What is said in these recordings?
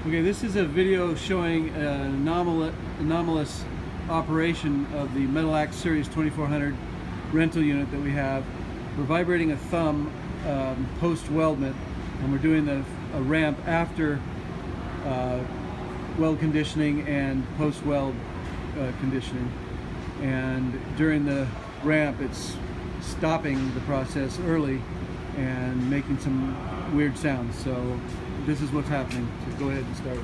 Okay, this is a video showing an anomalous operation of the Metalax Series 2400 rental unit that we have. We're vibrating a thumb post-weldment, and we're doing a ramp after weld conditioning and post-weld conditioning. And during the ramp, it's stopping the process early and making some weird sounds. So this is what's happening. So go ahead and start.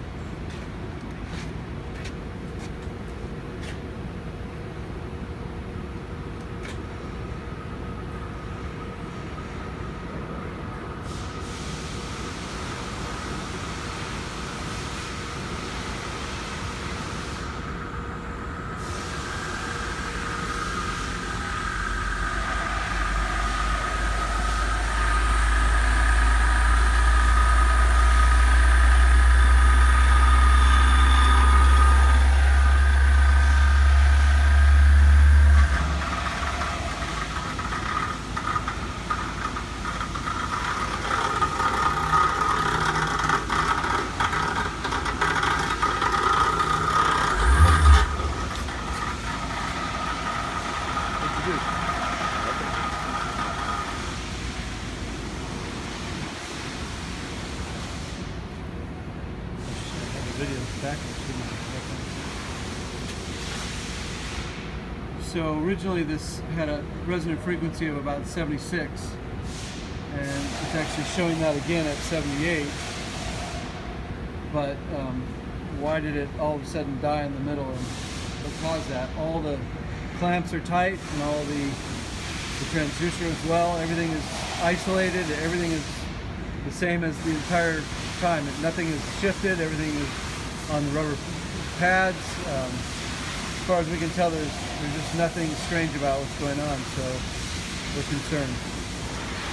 So originally this had a resonant frequency of about 76, and it's actually showing that again at 78. But why did it all of a sudden die in the middle, and what caused that? All the clamps are tight, and all the transducer as well. Everything is isolated. Everything is the same as the entire time. Nothing is shifted. Everything is on the rubber pads. As far as we can tell, there's just nothing strange about what's going on, so we're concerned.